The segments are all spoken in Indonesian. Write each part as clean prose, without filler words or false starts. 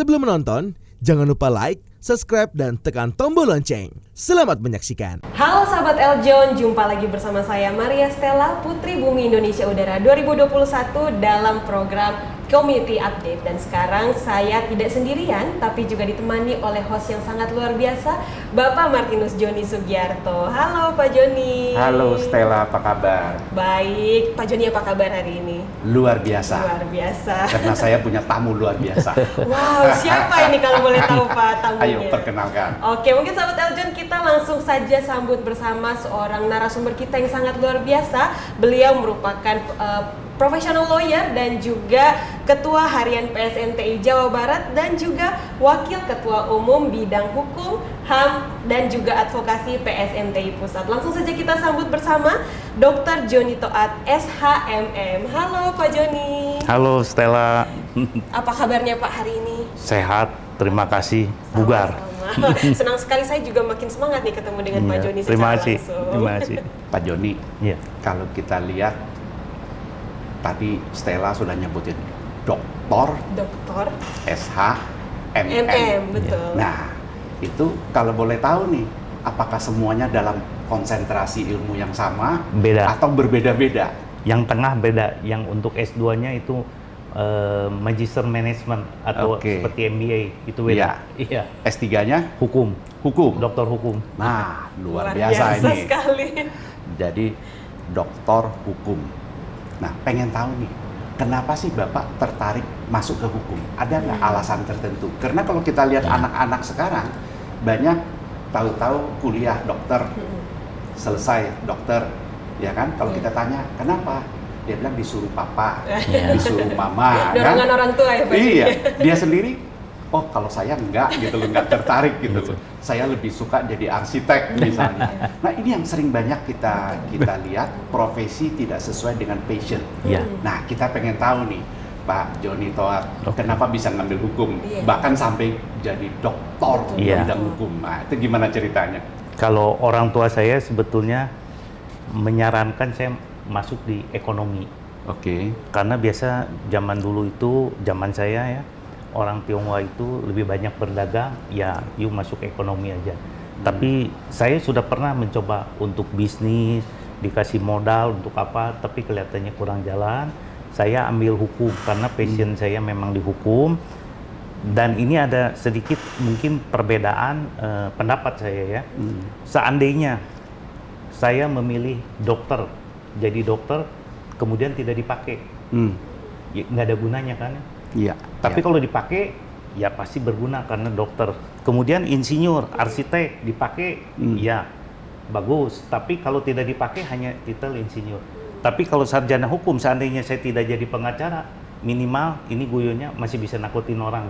Sebelum menonton, jangan lupa like, subscribe, dan tekan tombol lonceng. Selamat menyaksikan. Halo sahabat Eljon, jumpa lagi bersama saya Maria Stella, Putri Bumi Indonesia Udara 2021 dalam program Community Update. Dan sekarang saya tidak sendirian, tapi juga ditemani oleh host yang sangat luar biasa, Bapak Martinus Joni Sugiarto. Halo Pak Joni. Halo Stella, apa kabar? Baik, Pak Joni apa kabar hari ini? Luar biasa. Luar biasa. Karena saya punya tamu luar biasa. Wow, siapa ini kalau boleh tahu Pak tamunya? Ayo perkenalkan. Oke, mungkin sahabat Eljon kita langsung saja sambut bersama seorang narasumber kita yang sangat luar biasa. Beliau merupakan professional lawyer dan juga Ketua Harian PSNTI Jawa Barat dan juga Wakil Ketua Umum Bidang Hukum, HAM, dan juga Advokasi PSNTI Pusat. Langsung saja kita sambut bersama Dr. Joni Toat, SHMM. Halo Pak Joni. Halo Stella. Apa kabarnya Pak hari ini? Sehat, terima kasih. Bugar. Sama-sama. Senang sekali, saya juga makin semangat nih ketemu dengan Pak Joni secara Terima kasih. langsung. Terima kasih. Pak Joni, Iya. kalau kita lihat tadi Stella sudah nyebutin doktor Doktor SHMM. MM, betul. Nah, itu kalau boleh tahu nih, apakah semuanya dalam konsentrasi ilmu yang sama Beda. atau berbeda-beda? Yang tengah beda. Yang untuk S2-nya itu Magister Management atau Oke. seperti MBA. Itu beda. Iya. S3-nya Hukum. hukum. Doktor hukum. Nah, luar biasa ini. sekali. Jadi doktor hukum. Nah, pengen tahu nih, kenapa sih Bapak tertarik masuk ke hukum? Ada nggak alasan tertentu? Karena kalau kita lihat anak-anak sekarang, banyak tahu-tahu kuliah dokter, selesai dokter, ya kan? Kalau kita tanya, kenapa? Dia bilang disuruh papa, disuruh mama, kan? Dorongan orang tua ya Pak? Iya, dia sendiri, oh kalau saya enggak gitu loh, enggak tertarik gitu loh. Saya lebih suka jadi arsitek misalnya. Nah ini yang sering banyak kita lihat, profesi tidak sesuai dengan passion. Iya. Nah kita pengen tahu nih, Pak Joni Toat, Oke. kenapa bisa ngambil hukum? Iya. Bahkan sampai jadi doktor di Iya. bidang hukum. Nah itu gimana ceritanya? Kalau orang tua saya sebetulnya menyarankan saya masuk di ekonomi. Oke. Karena biasa zaman dulu itu, zaman saya ya, orang Tionghoa itu lebih banyak berdagang, ya yuk masuk ekonomi aja. Tapi saya sudah pernah mencoba untuk bisnis, dikasih modal untuk apa, tapi kelihatannya kurang jalan. Saya ambil hukum karena passion saya memang di hukum. Dan ini ada sedikit mungkin perbedaan pendapat saya ya. Seandainya saya memilih dokter, jadi dokter, kemudian tidak dipakai, ya, nggak ada gunanya kan? Iya. Tapi kalau dipakai, ya pasti berguna karena dokter. Kemudian insinyur, arsitek dipakai, ya bagus. Tapi kalau tidak dipakai hanya titel insinyur. Tapi kalau sarjana hukum, seandainya saya tidak jadi pengacara, minimal ini guyonnya masih bisa nakutin orang.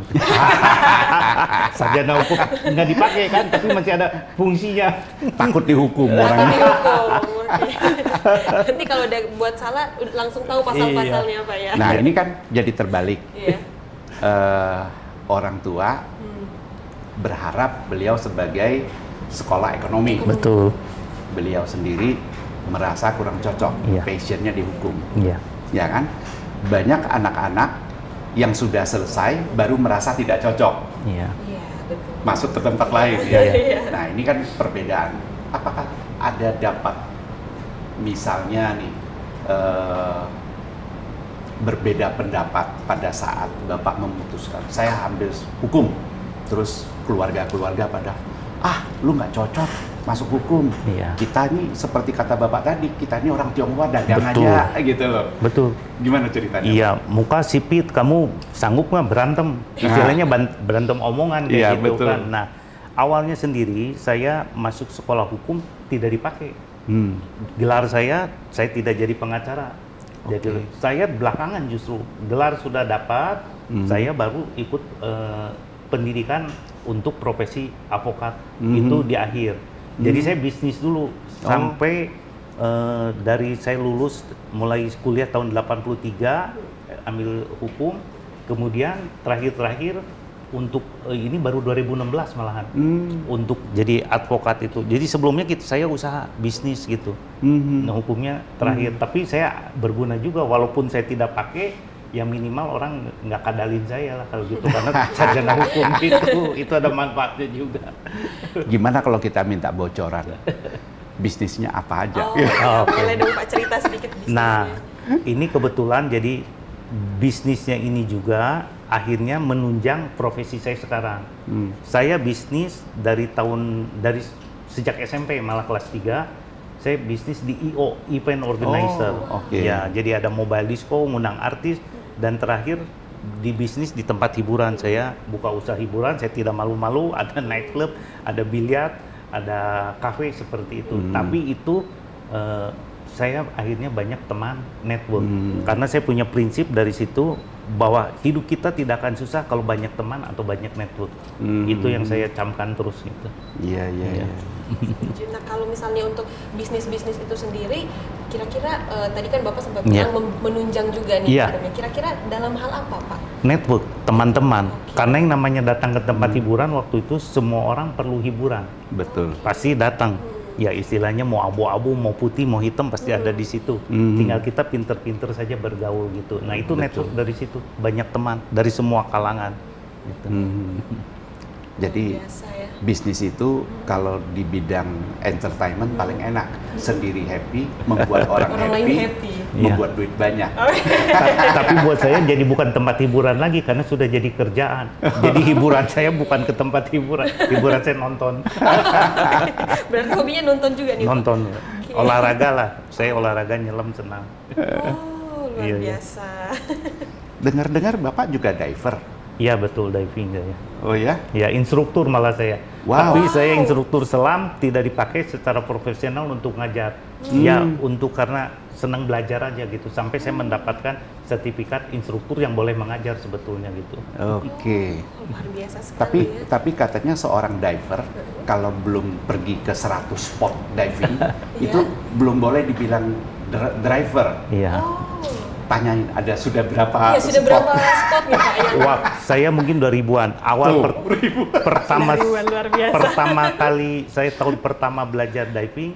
Sarjana hukum nggak dipakai kan, tapi masih ada fungsinya. Takut dihukum Takut orangnya. dihukum. Oke. Nanti kalau udah buat salah langsung tahu pasal-pasalnya Pak ya. Nah ini kan jadi terbalik. Iya. Orang tua berharap beliau sebagai sekolah ekonomi. Betul. Beliau sendiri merasa kurang cocok, Iya. passionnya di hukum, Iya. ya kan? Banyak anak-anak yang sudah selesai baru merasa tidak cocok, Iya. Iya, betul. masuk ke tempat lain. Ya. Iya. Nah ini kan perbedaan. Apakah ada dapat misalnya nih berbeda pendapat pada saat Bapak memutuskan saya ambil hukum, terus keluarga-keluarga pada lu nggak cocok masuk hukum. Iya. Kita nih seperti kata Bapak tadi, kita ini orang Tionghoa dagang Betul. aja gitu loh. Betul. Gimana ceritanya? Iya, muka sipit, kamu sanggup nggak berantem? Istilahnya berantem omongan kayak Iya, gitu betul. kan. Nah, awalnya sendiri saya masuk sekolah hukum tidak dipakai. Gelar saya tidak jadi pengacara. Jadi Oke. saya belakangan justru gelar sudah dapat, saya baru ikut pendidikan untuk profesi avokat itu di akhir. Jadi saya bisnis dulu sampai dari saya lulus mulai kuliah tahun 83 ambil hukum, kemudian terakhir untuk ini baru 2016 malahan untuk jadi advokat itu. Jadi sebelumnya saya usaha bisnis gitu. Nah hukumnya terakhir, tapi saya berguna juga walaupun saya tidak pakai, ya minimal orang nggak kadalin saya lah kalau gitu karena sarjana hukum itu ada manfaatnya juga. Gimana kalau kita minta bocoran? Bisnisnya apa aja? Oh, Oke. boleh dong Pak cerita sedikit bisnisnya. Nah, ini kebetulan jadi bisnisnya ini juga akhirnya menunjang profesi saya sekarang. Saya bisnis dari sejak SMP malah kelas 3, saya bisnis di IO, event organizer. Oh, oke. Ya, jadi ada mobile disco, ngundang artis, dan terakhir di bisnis di tempat hiburan. Saya buka usaha hiburan, saya tidak malu-malu, ada nightclub, ada biliar, ada kafe seperti itu. Tapi itu saya akhirnya banyak teman network karena saya punya prinsip dari situ bahwa hidup kita tidak akan susah kalau banyak teman atau banyak network. Itu yang saya camkan terus gitu. Iya. Setuju. Nah kalau misalnya untuk bisnis-bisnis itu sendiri, kira-kira tadi kan Bapak sempat Iya. bilang menunjang juga nih Iya. ekonominya. Kira-kira dalam hal apa Pak? Network, teman-teman. Karena yang namanya datang ke tempat hiburan waktu itu semua orang perlu hiburan. Betul. Pasti datang. Ya istilahnya mau abu-abu, mau putih, mau hitam pasti ada di situ. Tinggal kita pinter-pinter saja bergaul gitu. Nah itu network dari situ. Banyak teman dari semua kalangan. Gitu. Jadi Biasa ya. bisnis itu kalau di bidang entertainment paling enak. Sendiri happy, membuat orang Orang lain happy, happy. membuat duit banyak. Tapi buat saya jadi bukan tempat hiburan lagi karena sudah jadi kerjaan. Jadi hiburan saya bukan ke tempat hiburan saya nonton. Berarti hobinya nonton juga nih Pak? Nonton. Olahraga lah. Saya olahraga nyelam senang. Oh luar Iya, iya. biasa. Dengar-dengar Bapak juga diver. Iya betul diving saya. Oh ya? Ya instruktur malah saya. Wow. Tapi saya instruktur selam tidak dipakai secara profesional untuk ngajar. Ya untuk karena senang belajar aja gitu. Sampai saya mendapatkan sertifikat instruktur yang boleh mengajar sebetulnya gitu. Oke. Oh, luar biasa sekali ya. Tapi katanya seorang diver kalau belum pergi ke 100 spot diving itu belum boleh dibilang driver. Iya. Oh. Tanyain sudah berapa Ya sudah spot? berapa spot nih Pak yang Wah, saya mungkin 2000-an. Awal pertama Ribuan, luar biasa. pertama kali saya tahun pertama belajar diving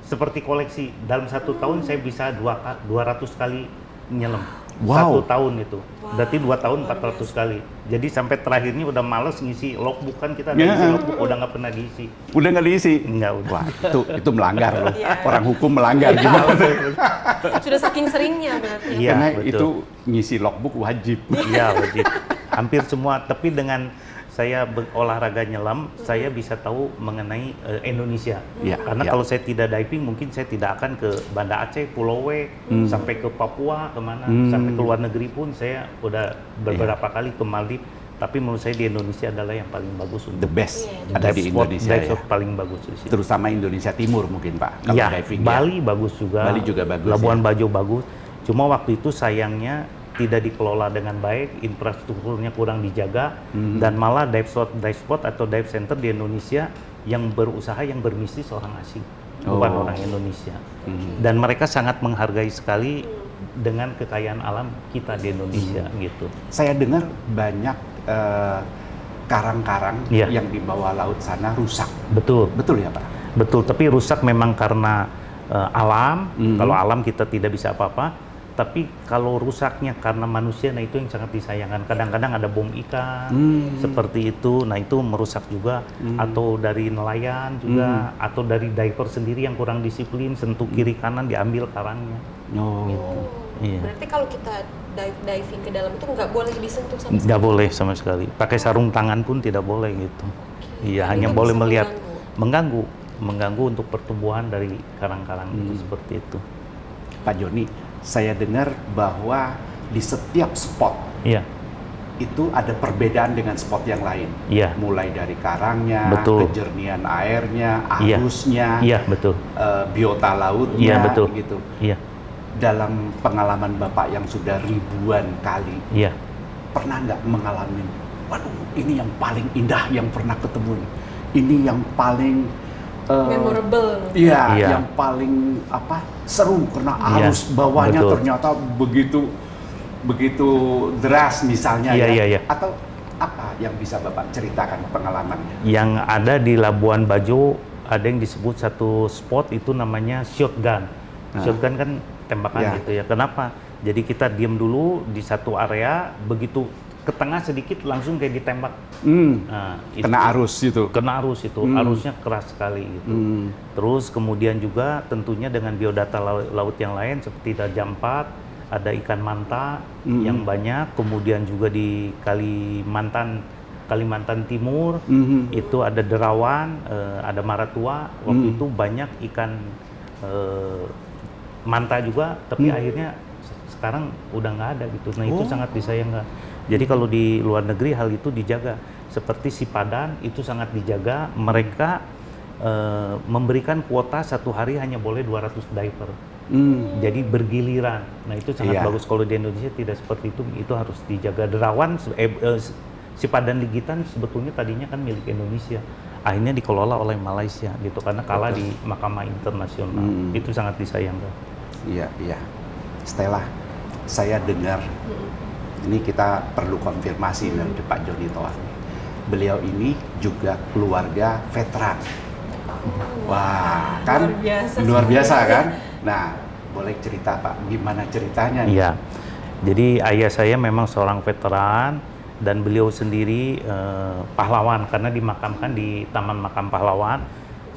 seperti koleksi. Dalam 1 tahun saya bisa 200 kali nyelam. Wow. 1 tahun itu. Berarti 2 tahun 400 kali. Jadi sampai terakhirnya udah males ngisi logbook kan kita ada isi logbook udah nggak pernah diisi. Udah nggak diisi? Enggak udah. Wah, itu melanggar loh. Iya. Orang hukum melanggar gimana? sudah saking seringnya berarti. Iya, Karena betul. itu ngisi logbook wajib. Iya wajib. Hampir semua. Tapi dengan saya olahraga nyelam, saya bisa tahu mengenai Indonesia. Iya, Karena iya. kalau saya tidak diving, mungkin saya tidak akan ke Banda Aceh, Pulau W, sampai ke Papua, kemana, sampai ke luar negeri pun saya udah beberapa kali ke Maldives. Tapi menurut saya di Indonesia adalah yang paling bagus The untuk best Iya, ada di spot, Indonesia dive ya. spot paling bagus di situ. Terutama Indonesia Timur mungkin Pak. Kalau Iya, diving Bali bagus juga. Bali juga bagus, Labuan ya. Bajo bagus. Cuma waktu itu sayangnya tidak dikelola dengan baik, infrastrukturnya kurang dijaga, dan malah dive spot atau dive center di Indonesia yang berusaha yang berbisnis orang asing, bukan Oh. orang Indonesia. Dan mereka sangat menghargai sekali dengan kekayaan alam kita di Indonesia gitu. Saya dengar banyak karang-karang Iya. yang di bawah laut sana rusak. Betul. Betul ya Pak? Betul, tapi rusak memang karena alam. Kalau alam kita tidak bisa apa-apa. Tapi kalau rusaknya karena manusia, nah itu yang sangat disayangkan. Kadang-kadang ada bom ikan, seperti itu. Nah itu merusak juga. Atau dari nelayan juga. Atau dari diver sendiri yang kurang disiplin, sentuh kiri kanan diambil karangnya. Oh. Iya. Berarti kalau kita diving ke dalam itu nggak boleh disentuh sama sekali. Nggak boleh sama sekali. Pakai sarung tangan pun tidak boleh gitu. Iya, Dan hanya itu boleh bisa melihat. Mengganggu untuk pertumbuhan dari karang-karang itu seperti itu. Pak Joni, saya dengar bahwa di setiap spot Iya, itu ada perbedaan dengan spot yang lain. iya, Mulai dari karangnya, Betul. kejernihan airnya, Iya. arusnya, iya betul. biota lautnya, Iya, betul. gitu. Iya, Dalam pengalaman Bapak yang sudah ribuan kali, iya. pernah nggak mengalami, waduh ini yang paling indah yang pernah ketemu, ini yang paling Memorable. iya, Iya. yang paling seru karena Iya, arus bawahnya betul. ternyata begitu deras misalnya Iya, ya, iya, iya. atau apa yang bisa Bapak ceritakan pengalamannya? Yang ada di Labuan Bajo ada yang disebut satu spot itu namanya shotgun. Shotgun kan tembakan Iya. gitu ya. Kenapa? Jadi kita diam dulu di satu area, begitu ke tengah sedikit langsung kayak ditembak. Nah, Kena arus itu. Kena arus itu, arusnya keras sekali gitu. Terus kemudian juga tentunya dengan biodata laut yang lain seperti Raja Ampat, ada ikan manta yang banyak, kemudian juga di Kalimantan Timur itu ada derawan, ada maratua. Waktu itu banyak ikan manta juga, tapi akhirnya sekarang udah nggak ada gitu. Nah itu sangat disayangkan. Jadi kalau di luar negeri hal itu dijaga. Seperti Sipadan itu sangat dijaga. Mereka memberikan kuota satu hari hanya boleh 200 diaper. Jadi bergiliran. Nah itu sangat bagus. Kalau di Indonesia tidak seperti itu. Itu harus dijaga. Derawan, Sipadan Ligitan sebetulnya tadinya kan milik Indonesia. Akhirnya dikelola oleh Malaysia gitu karena kalah di Mahkamah Internasional. Itu sangat disayangkan. Iya, iya. Stella, saya dengar ini kita perlu konfirmasi dari Pak Joni Toar. Beliau ini juga keluarga veteran. Wah, kan luar biasa kan? Nah, boleh cerita Pak, gimana ceritanya nih? Iya. Jadi ayah saya memang seorang veteran dan beliau sendiri pahlawan karena dimakamkan di Taman Makam Pahlawan.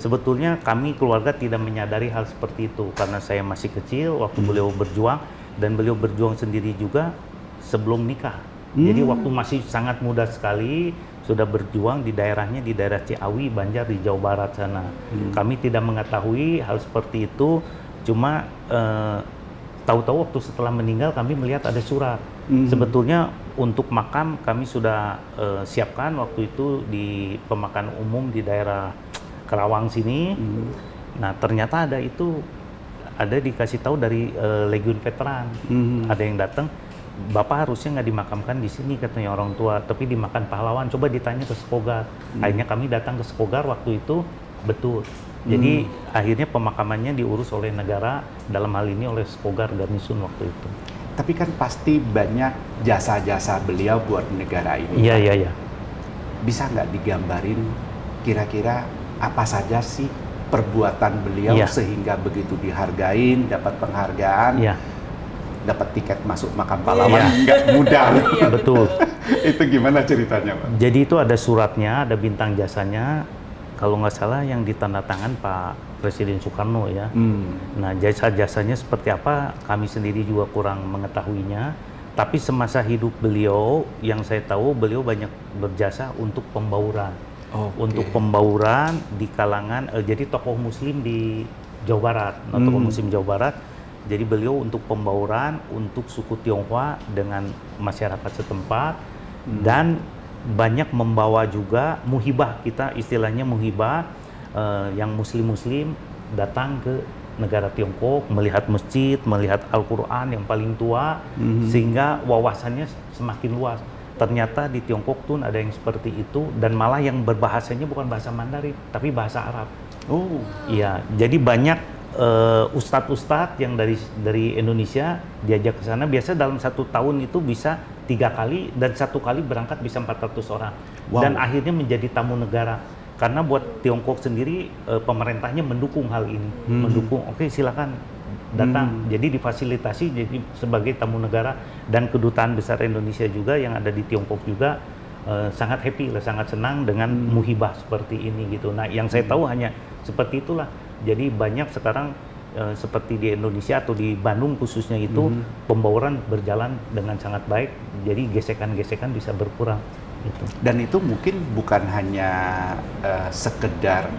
Sebetulnya kami keluarga tidak menyadari hal seperti itu karena saya masih kecil waktu beliau berjuang, dan beliau berjuang sendiri juga sebelum nikah. Jadi waktu masih sangat muda sekali sudah berjuang di daerahnya, di daerah Ciawi, Banjar di Jawa Barat sana. Kami tidak mengetahui hal seperti itu, cuma tahu-tahu waktu setelah meninggal kami melihat ada surat. Sebetulnya untuk makam kami sudah siapkan waktu itu di pemakaman umum di daerah Kerawang sini. Nah ternyata ada dikasih tahu dari Legiun Veteran. Ada yang datang, Bapak harusnya nggak dimakamkan di sini katanya orang tua, tapi dimakan pahlawan. Coba ditanya ke Sekogar. Akhirnya kami datang ke Sekogar waktu itu, betul. Jadi akhirnya pemakamannya diurus oleh negara, dalam hal ini oleh Sekogar Garnisun waktu itu. Tapi kan pasti banyak jasa-jasa beliau buat negara ini. Iya, iya, iya. Bisa nggak digambarin kira-kira apa saja sih perbuatan beliau sehingga begitu dihargain, dapat penghargaan, dapat tiket masuk makam pahlawan, nggak mudah. Betul. Itu gimana ceritanya, Pak? Jadi itu ada suratnya, ada bintang jasanya, kalau nggak salah yang ditandatangan Pak Presiden Soekarno ya. Nah jasa-jasanya seperti apa kami sendiri juga kurang mengetahuinya. Tapi semasa hidup beliau, yang saya tahu beliau banyak berjasa untuk pembauran. Untuk pembauran di kalangan, jadi tokoh muslim di Jawa Barat, tokoh muslim Jawa Barat. Jadi beliau untuk pembauran untuk suku Tionghoa dengan masyarakat setempat, dan banyak membawa juga muhibah, kita istilahnya muhibah, yang muslim-muslim datang ke negara Tiongkok, melihat masjid, melihat Al-Quran yang paling tua, sehingga wawasannya semakin luas. Ternyata di Tiongkok pun ada yang seperti itu, dan malah yang berbahasanya bukan bahasa Mandarin, tapi bahasa Arab. Iya, jadi banyak ustadz-ustadz yang dari Indonesia diajak ke sana. Biasa dalam 1 tahun itu bisa 3 kali, dan 1 kali berangkat bisa 400 orang. Dan akhirnya menjadi tamu negara. Karena buat Tiongkok sendiri pemerintahnya mendukung hal ini, mendukung. Oke, silakan datang. Jadi difasilitasi jadi sebagai tamu negara, dan kedutaan besar Indonesia juga yang ada di Tiongkok juga sangat happy, sangat senang dengan muhibah seperti ini gitu. Nah, yang saya tahu hanya seperti itulah. Jadi banyak sekarang seperti di Indonesia atau di Bandung khususnya itu pembauran berjalan dengan sangat baik. Jadi gesekan-gesekan bisa berkurang. Gitu. Dan itu mungkin bukan hanya sekedar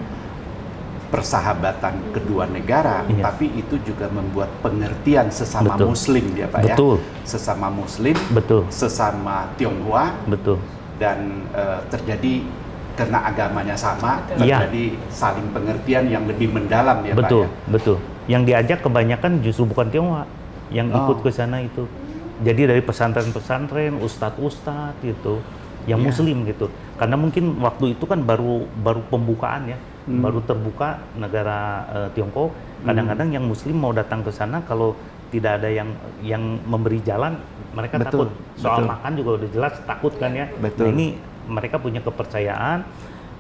persahabatan kedua negara, tapi itu juga membuat pengertian sesama Muslim ya Pak ya. Sesama Muslim, sesama Tionghoa, dan terjadi karena agamanya sama, terjadi saling pengertian yang lebih mendalam ya Pak ya. Betul. Yang diajak kebanyakan justru bukan Tionghoa yang ikut ke sana itu. Jadi dari pesantren-pesantren, ustadz-ustadz gitu, yang Muslim gitu. Karena mungkin waktu itu kan baru pembukaan ya. Baru terbuka negara Tiongkok. Kadang-kadang yang Muslim mau datang ke sana, kalau tidak ada yang memberi jalan, mereka takut. Soal makan juga udah jelas takut kan ya. Nah ini mereka punya kepercayaan,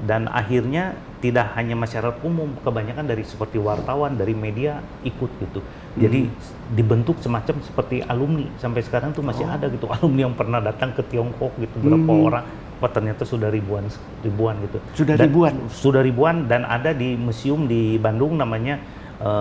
Dan akhirnya tidak hanya masyarakat umum, kebanyakan dari seperti wartawan, dari media ikut gitu. Jadi dibentuk semacam seperti alumni. Sampai sekarang tuh masih ada gitu alumni yang pernah datang ke Tiongkok gitu, berapa orang. Wah, ternyata sudah ribuan gitu. Sudah ribuan dan ada di museum di Bandung namanya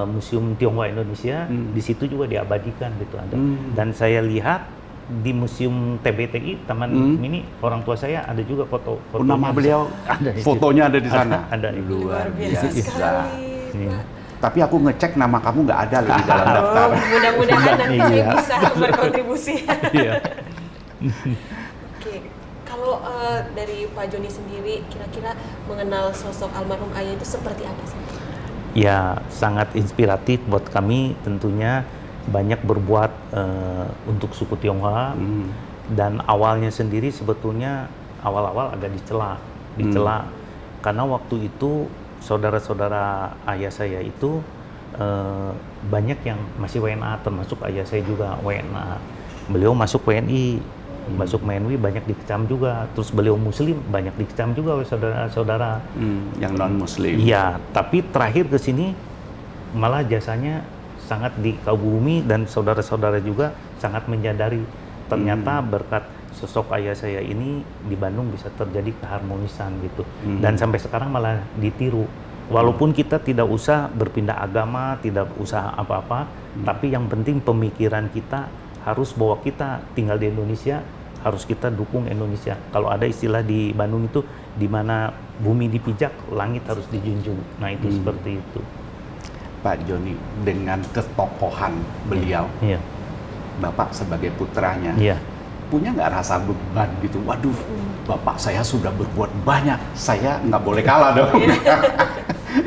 Museum Tionghoa Indonesia. Di situ juga diabadikan gitu ada. Dan saya lihat di Museum TBTI Taman Mini, orang tua saya ada juga foto. Nama beliau ada fotonya ada di sana. Ada. Luar biasa sekali. Iya. Tapi aku ngecek nama kamu nggak ada loh di dalam daftar. Mudah-mudahan nanti saya Iya. bisa berkontribusi. Iya. Oke, kalau dari Pak Joni sendiri, kira-kira mengenal sosok almarhum ayah itu seperti apa sih? Ya, sangat inspiratif buat kami tentunya, banyak berbuat untuk suku Tionghoa. Dan awalnya sendiri sebetulnya awal-awal agak dicela karena waktu itu saudara-saudara ayah saya itu banyak yang masih WNA, termasuk ayah saya juga WNA. Beliau masuk WNI, banyak dikecam juga. Terus beliau Muslim, banyak dikecam juga oleh saudara-saudara yang non Muslim. Iya, tapi terakhir ke sini malah jasanya sangat dikagumi dan saudara-saudara juga sangat menyadari ternyata berkat sosok ayah saya ini di Bandung bisa terjadi keharmonisan gitu. Dan sampai sekarang malah ditiru. Walaupun kita tidak usah berpindah agama, tidak usah apa-apa, tapi yang penting pemikiran kita harus bahwa kita tinggal di Indonesia, harus kita dukung Indonesia. Kalau ada istilah di Bandung itu, di mana bumi dipijak, langit harus dijunjung. Nah itu seperti itu. Pak Joni, dengan ketokohan beliau, Iya. Bapak sebagai putranya, Iya. punya nggak rasa beban gitu? Waduh, Bapak saya sudah berbuat banyak, saya nggak boleh kalah dong.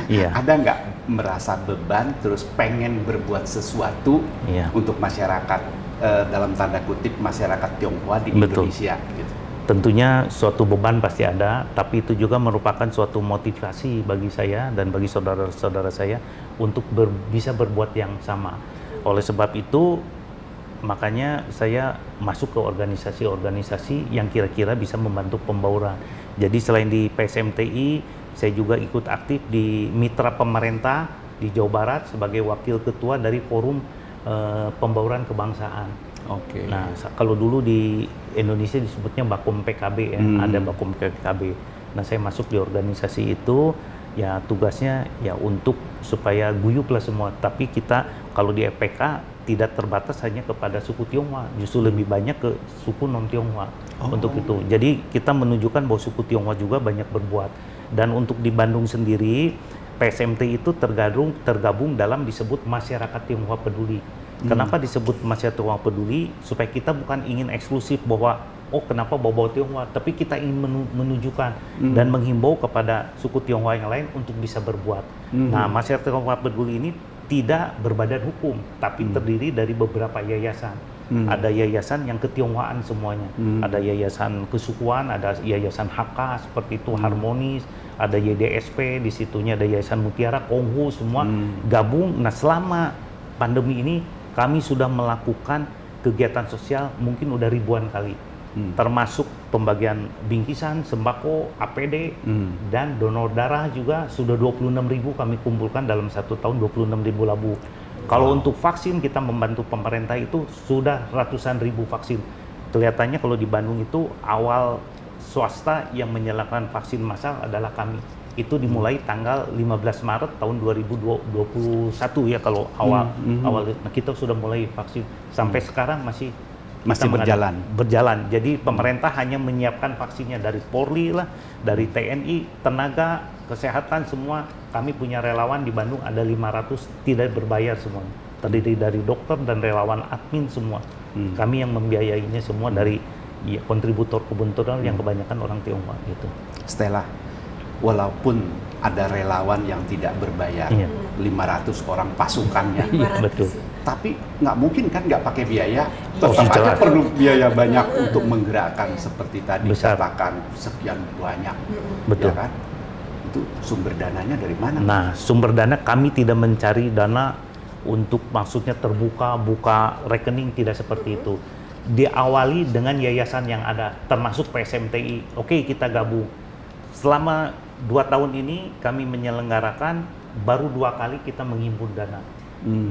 Iya. Ada nggak merasa beban, terus pengen berbuat sesuatu Iya. untuk masyarakat, dalam tanda kutip masyarakat Tionghoa di Betul. Indonesia? Gitu. Tentunya suatu beban pasti ada, tapi itu juga merupakan suatu motivasi bagi saya dan bagi saudara-saudara saya untuk bisa berbuat yang sama. Oleh sebab itu, makanya saya masuk ke organisasi-organisasi yang kira-kira bisa membantu pembauran. Jadi selain di PSMTI, saya juga ikut aktif di mitra pemerintah di Jawa Barat sebagai wakil ketua dari Forum Pembauran Kebangsaan. Oke. Nah, kalau dulu di Indonesia disebutnya Bakom PKB ya, ada Bakom PKB. Nah, saya masuk di organisasi itu, ya tugasnya ya untuk supaya guyup lah semua. Tapi kita kalau di EPK tidak terbatas hanya kepada suku Tionghoa, justru lebih banyak ke suku non Tionghoa untuk itu. Jadi kita menunjukkan bahwa suku Tionghoa juga banyak berbuat. Dan untuk di Bandung sendiri, PSMT itu tergabung dalam disebut Masyarakat Tionghoa Peduli. Kenapa disebut Masyarakat Tionghoa Peduli? Supaya kita bukan ingin eksklusif bahwa kenapa bawa Tionghoa, tapi kita ingin menunjukkan dan menghimbau kepada suku Tionghoa yang lain untuk bisa berbuat. Nah, Masyarakat Tionghoa Peduli ini tidak berbadan hukum, tapi terdiri dari beberapa yayasan. Ada yayasan yang ketionghoaan semuanya, ada yayasan kesukuan, ada yayasan HK seperti itu, Harmonis, ada YDSP, di situnya ada yayasan Mutiara, Konghu, semua gabung. Nah, selama pandemi ini kami sudah melakukan kegiatan sosial mungkin udah ribuan kali, termasuk pembagian bingkisan, sembako, APD, dan donor darah juga sudah 26.000 kami kumpulkan dalam 1 tahun, 26.000 labu. Kalau untuk vaksin kita membantu pemerintah itu sudah ratusan ribu vaksin. Kelihatannya kalau di Bandung itu awal swasta yang menyalakan vaksin massal adalah kami. Itu dimulai tanggal 15 Maret tahun 2021 ya kalau awal. Nah, kita sudah mulai vaksin sampai sekarang masih berjalan. Jadi pemerintah hanya menyiapkan vaksinnya dari Polri lah, dari TNI, tenaga kesehatan semua. Kami punya relawan di Bandung ada 500 tidak berbayar semuanya. Terdiri dari dokter dan relawan admin semua. Kami yang membiayainya semua dari kontributor yang kebanyakan orang Tionghoa gitu. Stella, walaupun ada relawan yang tidak berbayar, 500 orang pasukannya, Betul. tapi nggak mungkin kan nggak pakai biaya, tetap aja jelas. perlu biaya banyak untuk menggerakkan seperti tadi Besar. katakan sekian banyak, Betul. ya kan? Itu sumber dananya dari mana? Nah, sumber dana kami tidak mencari dana untuk maksudnya buka rekening, tidak seperti itu. Diawali dengan yayasan yang ada, termasuk PSMTI. Oke, kita gabung. Selama 2 tahun ini kami menyelenggarakan baru 2 kali kita menghimpun dana.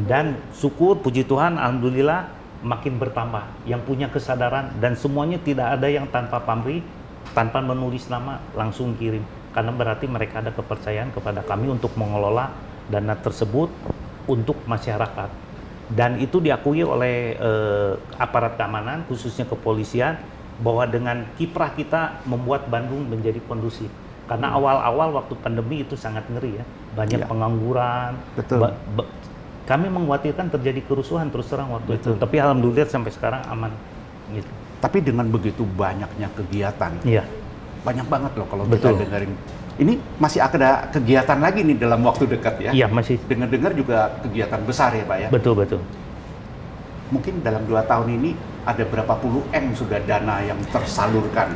Dan syukur puji Tuhan alhamdulillah makin bertambah yang punya kesadaran, dan semuanya tidak ada yang tanpa pamrih, tanpa menulis nama langsung kirim, karena berarti mereka ada kepercayaan kepada kami untuk mengelola dana tersebut untuk masyarakat. Dan itu diakui oleh aparat keamanan khususnya kepolisian bahwa dengan kiprah kita membuat Bandung menjadi kondusif. Karena awal-awal waktu pandemi itu sangat ngeri ya, banyak pengangguran. Betul. Kami mengkhawatirkan terjadi kerusuhan terus terang waktu Betul. itu. Tapi alhamdulillah sampai sekarang aman. Gitu. Tapi dengan begitu banyaknya kegiatan, Iya, banyak banget loh kalau Betul. kita dengerin. Ini masih ada kegiatan lagi nih dalam waktu dekat ya? iya masih. Dengar-dengar juga kegiatan besar ya Pak ya? Betul, betul. Mungkin dalam 2 tahun ini ada berapa puluh M sudah dana yang tersalurkan,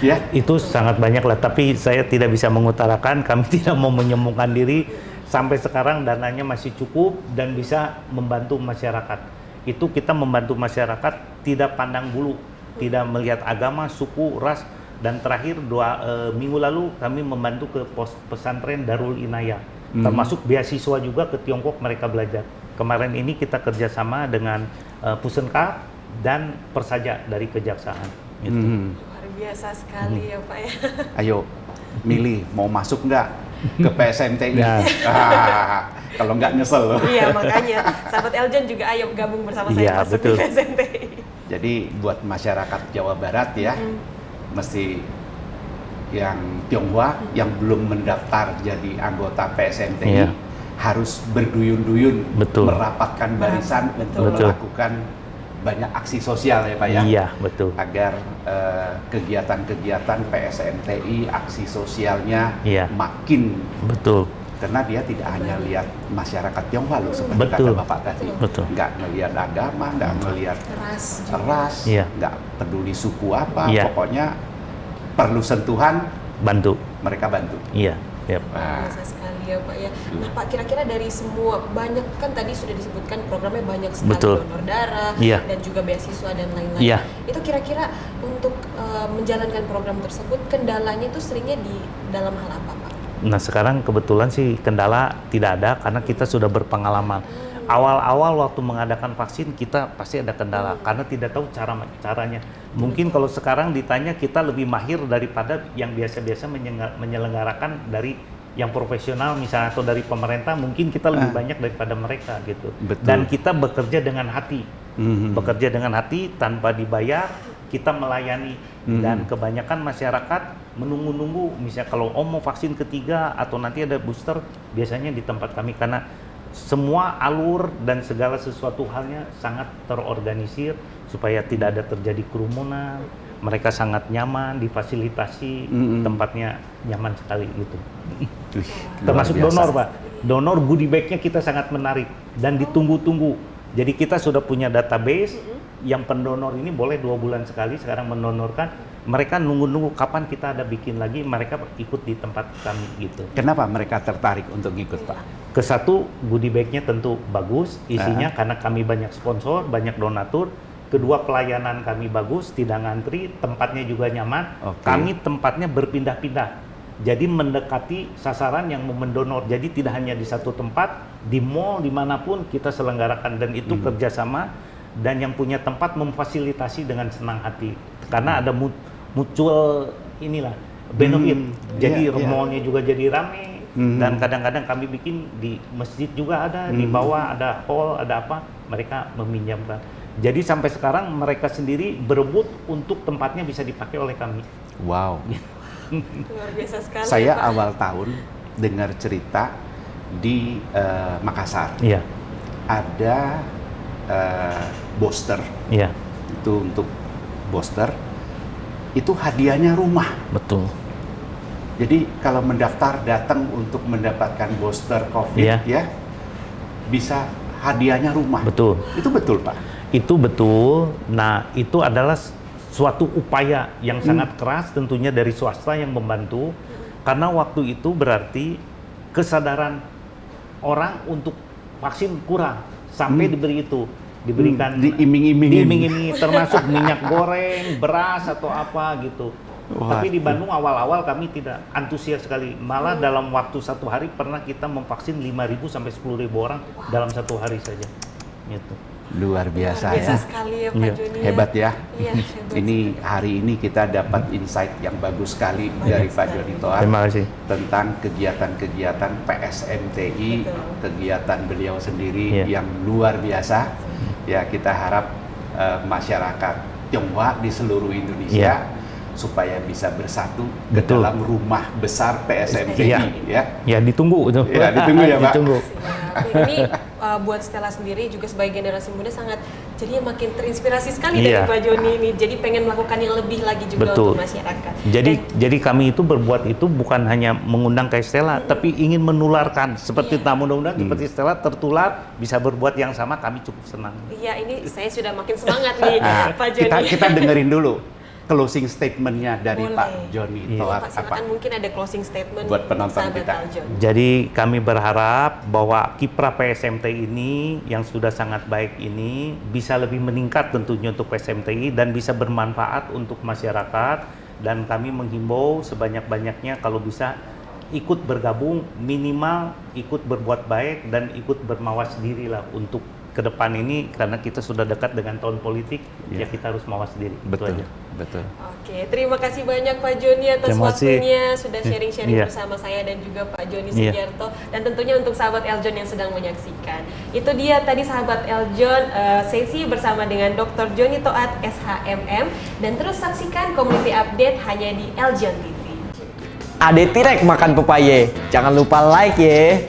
ya? Itu sangat banyak lah, tapi saya tidak bisa mengutarakan, kami tidak mau menyembuhkan diri. Sampai sekarang dananya masih cukup dan bisa membantu masyarakat. Itu kita membantu masyarakat tidak pandang bulu, tidak melihat agama, suku, ras. Dan terakhir 2 minggu lalu kami membantu ke pesantren Darul Inayah, termasuk beasiswa juga ke Tiongkok mereka belajar. Kemarin ini kita kerjasama dengan Pusenkaf dan Persaja dari Kejaksaan. Gitu. Luar biasa sekali ya Pak ya. Ayo, milih mau masuk nggak ke PSMTI? Ya. Kalau nggak nyesel loh. Iya makanya sahabat Eljon juga ayo gabung bersama Iya, saya masuk betul. di PSNTI. Jadi buat masyarakat Jawa Barat ya, mesti yang Tionghoa yang belum mendaftar jadi anggota PSMTI Iya. harus berduyun-duyun Betul. merapatkan barisan untuk Betul. melakukan banyak aksi sosial ya Pak ya. Iya, betul. Agar kegiatan-kegiatan PSMTI, aksi sosialnya Iya. makin, Betul. karena dia tidak hanya lihat masyarakat Tionghoa loh seperti Betul. kata Bapak tadi, Betul. nggak melihat agama, nggak melihat ras, Iya. nggak peduli suku apa, Iya. pokoknya perlu sentuhan Bantu. mereka bantu. Iya. Yep. Nah, Biasa sekali ya Pak ya. Nah Pak, kira-kira dari semua banyak kan tadi sudah disebutkan programnya banyak sekali, Betul. donor darah Iya. dan juga beasiswa dan lain-lain. Iya. Itu kira-kira untuk menjalankan program tersebut kendalanya itu seringnya di dalam hal apa Pak? Nah sekarang kebetulan sih kendala tidak ada karena kita sudah berpengalaman. Awal-awal waktu mengadakan vaksin kita pasti ada kendala karena tidak tahu caranya. Mungkin kalau sekarang ditanya kita lebih mahir daripada yang biasa-biasa menyelenggarakan dari yang profesional misalnya atau dari pemerintah, mungkin kita lebih banyak daripada mereka gitu. Betul. Dan kita bekerja dengan hati. Bekerja dengan hati tanpa dibayar, kita melayani. Dan kebanyakan masyarakat menunggu-nunggu, misalnya kalau mau vaksin ketiga atau nanti ada booster, biasanya di tempat kami karena semua alur dan segala sesuatu halnya sangat terorganisir supaya tidak ada terjadi kerumunan. Mereka sangat nyaman, difasilitasi, tempatnya nyaman sekali gitu. Termasuk luar biasa. donor Pak. Donor goodie bag-nya kita sangat menarik dan ditunggu-tunggu. Jadi kita sudah punya database yang pendonor ini boleh 2 bulan sekali sekarang mendonorkan. Mereka nunggu-nunggu kapan kita ada bikin lagi, mereka ikut di tempat kami gitu. Kenapa mereka tertarik untuk ikut Pak? Ke-1, goodie bag-nya tentu bagus isinya karena kami banyak sponsor, banyak donatur. Kedua, pelayanan kami bagus, tidak ngantri, tempatnya juga nyaman. Oke. Kami tempatnya berpindah-pindah. Jadi mendekati sasaran yang mau mendonor. Jadi tidak hanya di satu tempat, di mall dimanapun kita selenggarakan, dan itu kerjasama, dan yang punya tempat memfasilitasi dengan senang hati. Karena ada mutual inilah benefit. Jadi Iya, iya. mallnya juga jadi rame. Dan kadang-kadang kami bikin di masjid juga ada, di bawah ada hall, ada apa, mereka meminjamkan. Jadi sampai sekarang mereka sendiri berebut untuk tempatnya bisa dipakai oleh kami. Wow. Luar biasa sekali Saya ya Pak. awal tahun dengar cerita di Makassar Iya, ada booster, iya, itu untuk booster itu hadiahnya rumah. betul. Jadi kalau mendaftar datang untuk mendapatkan booster COVID Iya. ya, bisa hadiahnya rumah. Betul. Itu betul Pak. Itu betul. Nah, itu adalah suatu upaya yang sangat keras tentunya dari swasta yang membantu. Karena waktu itu berarti kesadaran orang untuk vaksin kurang sampai diberi itu. Diberikan Diiming-imingin. diiming-imingi, termasuk minyak goreng, beras atau apa gitu. Tapi di Bandung awal-awal kami tidak antusias sekali. Malah dalam waktu 1 hari pernah kita memvaksin 5.000 sampai 10.000 orang dalam 1 hari saja. Gitu. Luar biasa Biasa ya. sekali ya Pak Iya. Joni. Hebat ya. Iya, hebat. Ini hari ini kita dapat insight yang bagus sekali dari Pak Joni Toat Terima kasih. tentang kegiatan-kegiatan PSMTI, Betul. kegiatan beliau sendiri Iya. yang luar biasa. Ya, kita harap masyarakat Tionghoa di seluruh Indonesia supaya bisa bersatu ke Betul. dalam rumah besar PSMTI ya. Ya ditunggu itu. Ya, ditunggu ya, Pak. Ditunggu. Siap. Ini buat Stella sendiri juga sebagai generasi muda sangat jadinya makin terinspirasi sekali Iya. dari Pak Joni ini. Jadi pengen melakukan yang lebih lagi juga Betul. untuk masyarakat. Jadi kami itu berbuat itu bukan hanya mengundang kayak Stella, tapi ingin menularkan seperti mudah-mudahan seperti Stella tertular bisa berbuat yang sama, kami cukup senang. Iya, ini saya sudah makin semangat nih Nah, Pak Joni. kita dengerin dulu closing statement-nya dari Boleh. Pak Joni Iya, Toat Pak, silakan mungkin ada closing statement Buat penonton sahabat kita. Aljon. Jadi kami berharap bahwa kiprah PSMTI ini yang sudah sangat baik ini bisa lebih meningkat tentunya untuk PSMTI dan bisa bermanfaat untuk masyarakat, dan kami menghimbau sebanyak-banyaknya kalau bisa ikut bergabung, minimal ikut berbuat baik dan ikut bermawas diri lah untuk ke depan ini, karena kita sudah dekat dengan tahun politik, ya kita harus mawas diri. Itu Betul, aja. betul. Oke, terima kasih banyak Pak Joni atas Terima kasih. waktunya sudah sharing-sharing Iya. bersama saya dan juga Pak Joni Iya. Sugiarto, dan tentunya untuk sahabat Eljon yang sedang menyaksikan. Itu dia tadi sahabat Eljon, sesi bersama dengan Dr. Joni Toat SHMM, dan terus saksikan community update hanya di Eljon TV. Ade Tirek makan pepaye. Jangan lupa like ya.